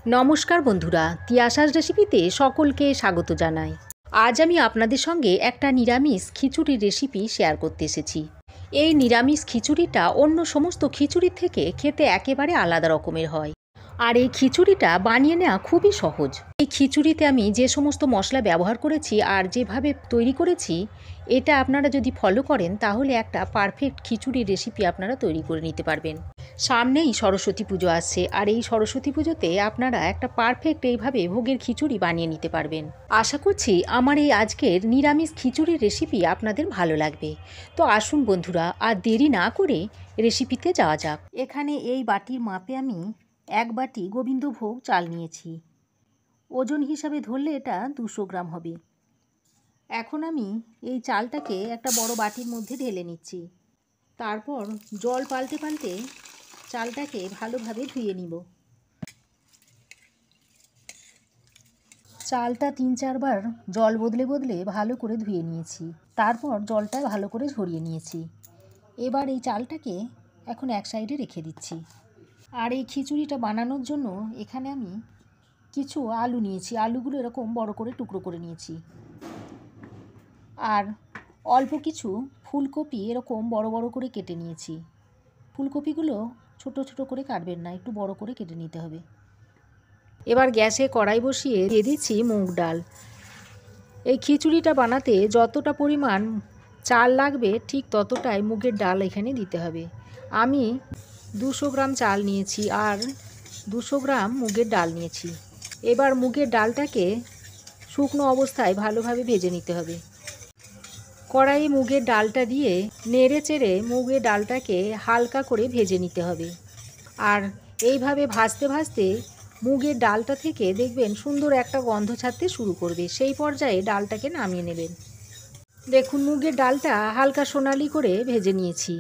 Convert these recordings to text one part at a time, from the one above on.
নমস্কার বন্ধুরা, তিয়াশাস রেসিপিতে সকলকে স্বাগত জানাই। আজ আমি আপনাদের সঙ্গে একটা নিরামিষ খিচুড়ির রেসিপি শেয়ার করতে এসেছি। এই নিরামিষ খিচুড়িটা অন্য সমস্ত খিচুড়ির থেকে খেতে একেবারে আলাদা রকমের হয়। আর এই খিচুড়িটা বানিয়ে নেওয়া খুবই সহজ। এই খিচুড়িতে আমি যে সমস্ত মশলা ব্যবহার করেছি আর যেভাবে তৈরি করেছি, এটা আপনারা যদি ফলো করেন তাহলে একটা পারফেক্ট খিচুড়ির রেসিপি আপনারা তৈরি করে নিতে পারবেন। সামনেই সরস্বতী পুজো আসছে, আর এই সরস্বতী পুজোতে আপনারা একটা পারফেক্ট এইভাবে ভোগের খিচুড়ি বানিয়ে নিতে পারবেন। আশা করছি আমার এই আজকের নিরামিষ খিচুড়ির রেসিপি আপনাদের ভালো লাগবে। তো আসুন বন্ধুরা, আর দেরি না করে রেসিপিতে যাওয়া যাক। এখানে এই বাটির মাপে আমি 1 বাটি গোবিন্দভোগ চাল নিয়েছি। ওজন হিসাবে ধরলে এটা 200 গ্রাম হবে। এখন আমি এই চালটাকে একটা বড় বাটির মধ্যে ঢেলে নিচ্ছি। তারপর জল পাল্টে পাল্টে চালটাকে ভালোভাবে ধুয়ে নিব। চালটা 3-4 বার জল বদলে বদলে ভালো করে ধুয়ে নিয়েছি। তারপর জলটা ভালো করে ঝরিয়ে নিয়েছি। এবার এই চালটাকে এখন এক সাইডে রেখে দিচ্ছি। আর এই খিচুড়িটা বানানোর জন্য এখানে আমি কিছু আলু নিয়েছি। আলুগুলো এরকম বড় করে টুকরো করে নিয়েছি। আর অল্প কিছু ফুলকপি এরকম বড় বড় করে কেটে নিয়েছি। ফুলকপিগুলো ছোট ছোট করে কাটবেন না, একটু বড় করে কেটে নিতে হবে। এবার গ্যাসে কড়াই বসিয়ে দিয়ে দিচ্ছি মুগ ডাল। এই খিচুড়িটা বানাতে যতটা পরিমাণ চাল লাগবে ঠিক ততটাই মুগের ডাল এখানে দিতে হবে। আমি 200 গ্রাম চাল নিয়েছি আর 200 গ্রাম মুগের ডাল নিয়েছি। এবার মুগের ডালটাকে শুকনো অবস্থায় ভালোভাবে ভেজে নিতে হবে। কড়াইয়ে মুগের ডালটা দিয়ে নেড়ে চেড়ে মুগের ডালটাকে হালকা করে ভেজে নিতে হবে। আর এইভাবে ভাজতে ভাজতে মুগের ডালটা থেকে দেখবেন সুন্দর একটা গন্ধ ছাড়তে শুরু করবে। সেই পর্যায়ে ডালটাকে নামিয়ে নেবেন। দেখুন মুগের ডালটা হালকা সোনালি করে ভেজে নিয়েছি।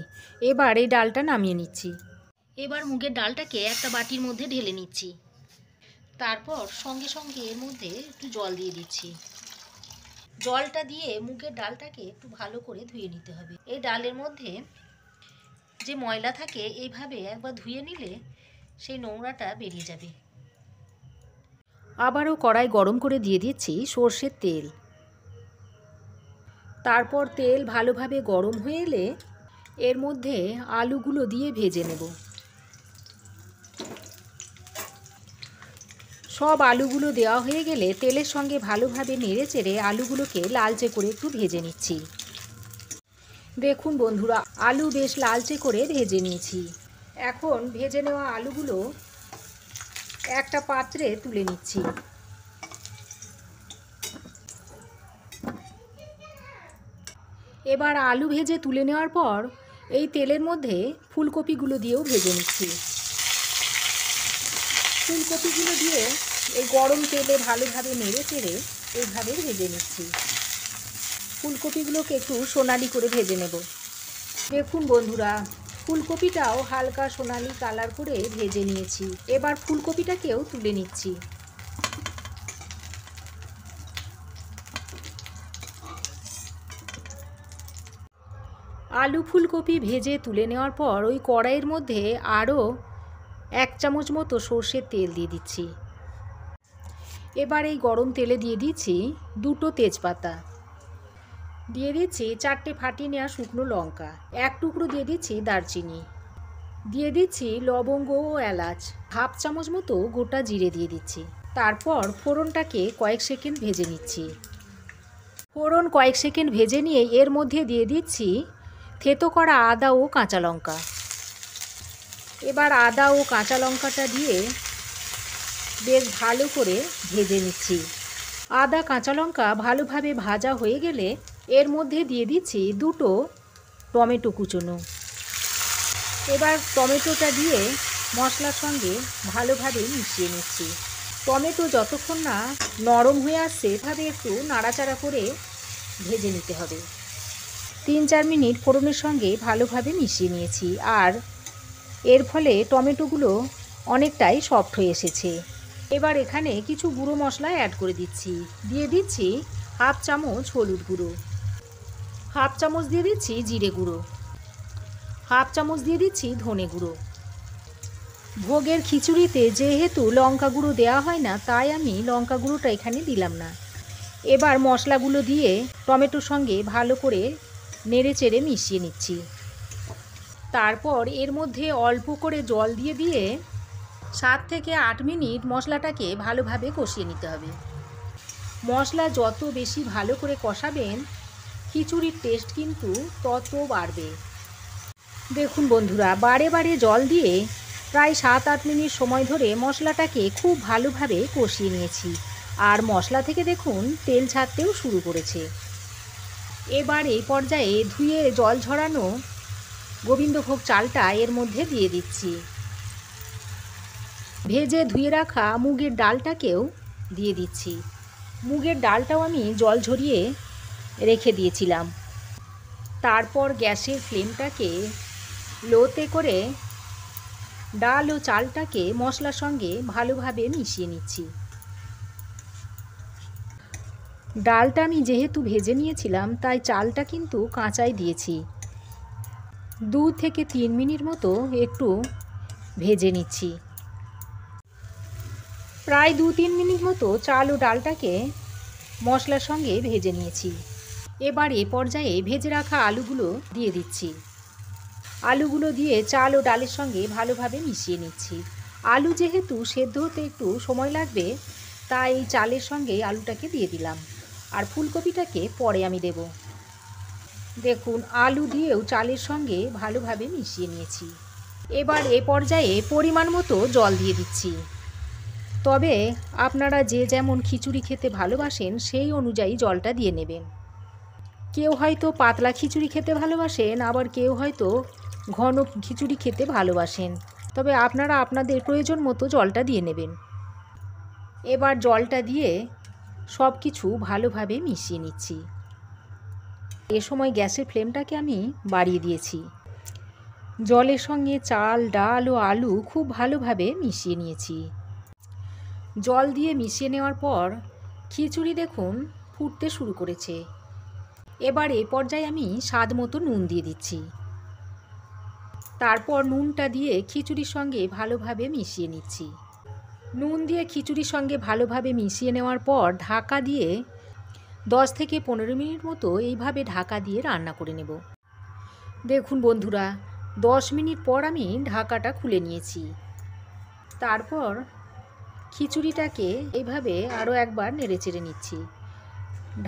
এবার এই ডালটা নামিয়ে নিচ্ছি। এবার মুগের ডালটাকে একটা বাটির মধ্যে ঢেলে নিচ্ছি। তারপর সঙ্গে সঙ্গে এর মধ্যে একটু জল দিয়ে দিচ্ছি। জলটা দিয়ে মুগের ডালটাকে একটু ভালো করে ধুয়ে নিতে হবে। এই ডালের মধ্যে যে ময়লা থাকে এইভাবে একবার ধুয়ে নিলে সেই নোংরাটা বেরিয়ে যাবে। আবারও কড়াই গরম করে দিয়ে দিচ্ছি সর্ষের তেল। তারপর তেল ভালোভাবে গরম হয়ে এলে এর মধ্যে আলুগুলো দিয়ে ভেজে নেব। সব আলুগুলো দেওয়া হয়ে গেলে তেলের সঙ্গে ভালোভাবে নেড়ে চেড়ে আলুগুলোকে লালচে করে একটু ভেজে নিচ্ছি। দেখুন বন্ধুরা, আলু বেশ লালচে করে ভেজে নিয়েছি। এখন ভেজে নেওয়া আলুগুলো একটা পাত্রে তুলে নিচ্ছি। এবার আলু ভেজে তুলে নেওয়ার পর এই তেলের মধ্যে ফুলকপিগুলো দিয়েও ভেজে নিচ্ছি। ফুলকপিগুলো দিয়ে এই গরম তেলে ভালোভাবে নেড়ে চেড়ে এইভাবে ভেজে নিচ্ছি। ফুলকপিগুলোকে একটু সোনালি করে ভেজে নেব। দেখুন বন্ধুরা, ফুলকপিটাও হালকা সোনালি কালার করে ভেজে নিয়েছি। এবার ফুলকপিটাকেও তুলে নিচ্ছি। আলু ফুলকপি ভেজে তুলে নেওয়ার পর ওই কড়াইয়ের মধ্যে আরও 1 চামচ মতো সর্ষের তেল দিয়ে দিচ্ছি। এবার এই গরম তেলে দিয়ে দিচ্ছি 2টো তেজপাতা, দিয়ে দিচ্ছি 4টে ফাটিয়ে নেওয়া শুকনো লঙ্কা, 1 টুকরো দিয়ে দিচ্ছি দারচিনি, দিয়ে দিচ্ছি লবঙ্গ ও এলাচ, 1/2 চামচ মতো গোটা জিরে দিয়ে দিচ্ছি। তারপর ফোড়নটাকে কয়েক সেকেন্ড ভেজে নিচ্ছি। ফোড়ন কয়েক সেকেন্ড ভেজে নিয়ে এর মধ্যে দিয়ে দিচ্ছি থেতো করা আদা ও কাঁচা লঙ্কা। এবার আদা ও কাঁচা লঙ্কাটা দিয়ে বেশ ভালো করে ভেজে নিচ্ছি। আদা কাঁচা লঙ্কা ভালোভাবে ভাজা হয়ে গেলে এর মধ্যে দিয়ে দিচ্ছি 2টো টমেটো কুচোনো। এবার টমেটোটা দিয়ে মশলার সঙ্গে ভালোভাবে মিশিয়ে নিচ্ছি। টমেটো যতক্ষণ না নরম হয়ে আসছে এভাবে একটু নাড়াচাড়া করে ভেজে নিতে হবে। 3-4 মিনিট ফোড়নের সঙ্গে ভালোভাবে মিশিয়ে নিয়েছি। আর এর ফলে টমেটোগুলো অনেকটাই সফট হয়ে এসেছে। এবার এখানে কিছু গুঁড়ো মশলা অ্যাড করে দিচ্ছি। দিয়ে দিচ্ছি 1/2 চামচ হলুদ গুঁড়ো, 1/2 চামচ দিয়ে দিচ্ছি জিরে গুঁড়ো, 1/2 চামচ দিয়ে দিচ্ছি ধনে গুঁড়ো, ভোগের খিচুড়িতে যেহেতু লঙ্কা গুঁড়ো দেওয়া হয় না, তাই আমি লঙ্কা গুঁড়োটা এখানে দিলাম না। এবার মশলাগুলো দিয়ে টমেটোর সঙ্গে ভালো করে নেড়ে চেড়ে মিশিয়ে নিচ্ছি। তারপর এর মধ্যে অল্প করে জল দিয়ে 7 থেকে 8 মিনিট মশলাটাকে ভালোভাবে কষিয়ে নিতে হবে। মশলা যত বেশি ভালো করে কষাবেন, খিচুড়ির টেস্ট কিন্তু তত বাড়বে। দেখুন বন্ধুরা, বারে বারে জল দিয়ে প্রায় 7-8 মিনিট সময় ধরে মশলাটাকে খুব ভালোভাবে কষিয়ে নিয়েছি। আর মশলা থেকে দেখুন তেল ছাড়তেও শুরু করেছে। এবার এই পর্যায়ে ধুয়ে জল ঝরানো গোবিন্দভোগ চালটা এর মধ্যে দিয়ে দিচ্ছি। ভেজে ধুয়ে রাখা মুগের ডালটাকেও দিয়ে দিচ্ছি। মুগের ডালটাও আমি জল ঝরিয়ে রেখে দিয়েছিলাম। তারপর গ্যাসের ফ্লেমটাকে লোতে করে ডাল ও চালটাকে মশলার সঙ্গে ভালোভাবে মিশিয়ে নিচ্ছি। ডালটা আমি যেহেতু ভেজে নিয়েছিলাম, তাই চালটা কিন্তু কাঁচাই দিয়েছি। 2 থেকে 3 মিনিট মতো একটু ভেজে নিচ্ছি। প্রায় 2-3 মিনিট মতো চাল ও ডালটাকে মশলার সঙ্গে ভেজে নিয়েছি। এবার এ পর্যায়ে ভেজে রাখা আলুগুলো দিয়ে দিচ্ছি। আলুগুলো দিয়ে চাল ও ডালের সঙ্গে ভালোভাবে মিশিয়ে নিচ্ছি। আলু যেহেতু সেদ্ধ হতে একটু সময় লাগবে, তাই চালের সঙ্গে আলুটাকে দিয়ে দিলাম। আর ফুলকপিটাকে পরে আমি দেব। দেখুন আলু দিয়েও চালের সঙ্গে ভালোভাবে মিশিয়ে নিয়েছি। এবার এ পর্যায়ে পরিমাণ মতো জল দিয়ে দিচ্ছি। তবে আপনারা যে যেমন খিচুড়ি খেতে ভালোবাসেন সেই অনুযায়ী জলটা দিয়ে নেবেন। কেউ হয়তো পাতলা খিচুড়ি খেতে ভালোবাসেন, আবার কেউ হয়তো ঘন খিচুড়ি খেতে ভালোবাসেন। তবে আপনারা আপনাদের প্রয়োজন মতো জলটা দিয়ে নেবেন। এবার জলটা দিয়ে সব কিছু ভালোভাবে মিশিয়ে নিচ্ছি। এ সময় গ্যাসের ফ্লেমটাকে আমি বাড়িয়ে দিয়েছি। জলের সঙ্গে চাল, ডাল ও আলু খুব ভালোভাবে মিশিয়ে নিয়েছি। জল দিয়ে মিশিয়ে নেওয়ার পর খিচুড়ি দেখুন ফুটতে শুরু করেছে। এবার এই পর্যায়ে আমি স্বাদ মতো নুন দিয়ে দিচ্ছি। তারপর নুনটা দিয়ে খিচুড়ির সঙ্গে ভালোভাবে মিশিয়ে নিচ্ছি। নুন দিয়ে খিচুড়ির সঙ্গে ভালোভাবে মিশিয়ে নেওয়ার পর ঢাকা দিয়ে 10 থেকে 15 মিনিট মতো এইভাবে ঢাকা দিয়ে রান্না করে নেব। দেখুন বন্ধুরা, 10 মিনিট পর আমি ঢাকাটা খুলে নিয়েছি। তারপর খিচুড়িটাকে এইভাবে আরও একবার নেড়েচেড়ে নিচ্ছি।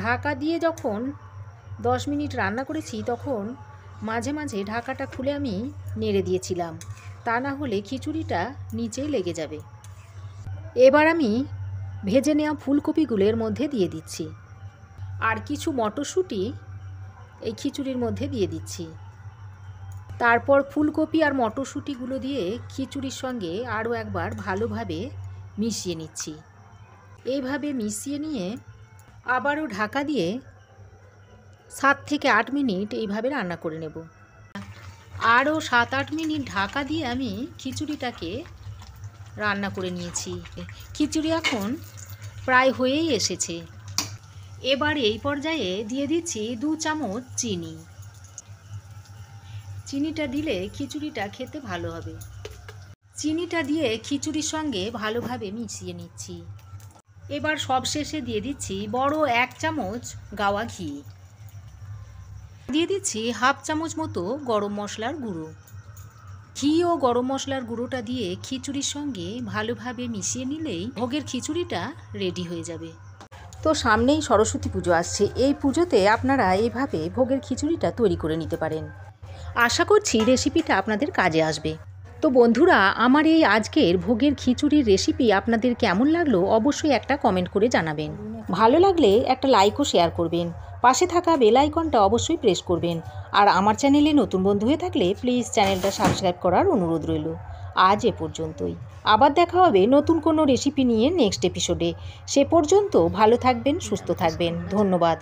ঢাকা দিয়ে যখন 10 মিনিট রান্না করেছি, তখন মাঝে মাঝে ঢাকাটা খুলে আমি নেড়ে দিয়েছিলাম, তা না হলে খিচুড়িটা নিচেই লেগে যাবে। এবার আমি ভেজে নেওয়া ফুলকপিগুলোর মধ্যে দিয়ে দিচ্ছি। আর কিছু মটরশুঁটি এই খিচুড়ির মধ্যে দিয়ে দিচ্ছি। তারপর ফুলকপি আর মটরশুঁটিগুলো দিয়ে খিচুড়ির সঙ্গে আরও একবার ভালোভাবে মিশিয়ে নিচ্ছি। এইভাবে মিশিয়ে নিয়ে আবারও ঢাকা দিয়ে 7 থেকে 8 মিনিট এইভাবে রান্না করে নেব। আরও 7-8 মিনিট ঢাকা দিয়ে আমি খিচুড়িটাকে রান্না করে নিয়েছি। খিচুড়ি এখন প্রায় হয়েই এসেছে। এবার এই পর্যায়ে দিয়ে দিচ্ছি 2 চামচ চিনি। চিনিটা দিলে খিচুড়িটা খেতে ভালো হবে। চিনিটা দিয়ে খিচুড়ির সঙ্গে ভালোভাবে মিশিয়ে নিচ্ছি। এবার সবশেষে দিয়ে দিচ্ছি বড় 1 চামচ গাওয়া ঘি। দিয়ে দিচ্ছি 1/2 চামচ মতো গরম মশলার গুঁড়ো। ঘি ও গরম মশলার গুঁড়োটা দিয়ে খিচুড়ির সঙ্গে ভালোভাবে মিশিয়ে নিলেই ভোগের খিচুড়িটা রেডি হয়ে যাবে। তো সামনেই সরস্বতী পুজো আসছে। এই পুজোতে আপনারা এইভাবে ভোগের খিচুড়িটা তৈরি করে নিতে পারেন। আশা করছি রেসিপিটা আপনাদের কাজে আসবে। তো বন্ধুরা, আমার এই আজকের ভোগের খিচুড়ির রেসিপি আপনাদের কেমন লাগলো অবশ্যই একটা কমেন্ট করে জানাবেন। ভালো লাগলে একটা লাইক ও শেয়ার করবেন। পাশে থাকা বেল আইকনটা অবশ্যই প্রেস করবেন। আর আমার চ্যানেলে নতুন বন্ধু হয়ে থাকলে প্লিজ চ্যানেলটা সাবস্ক্রাইব করার অনুরোধ রইল। আজ এ পর্যন্তই। আবার দেখা হবে নতুন কোনো রেসিপি নিয়ে নেক্সট এপিসোডে। সে পর্যন্ত ভালো থাকবেন, সুস্থ থাকবেন। ধন্যবাদ।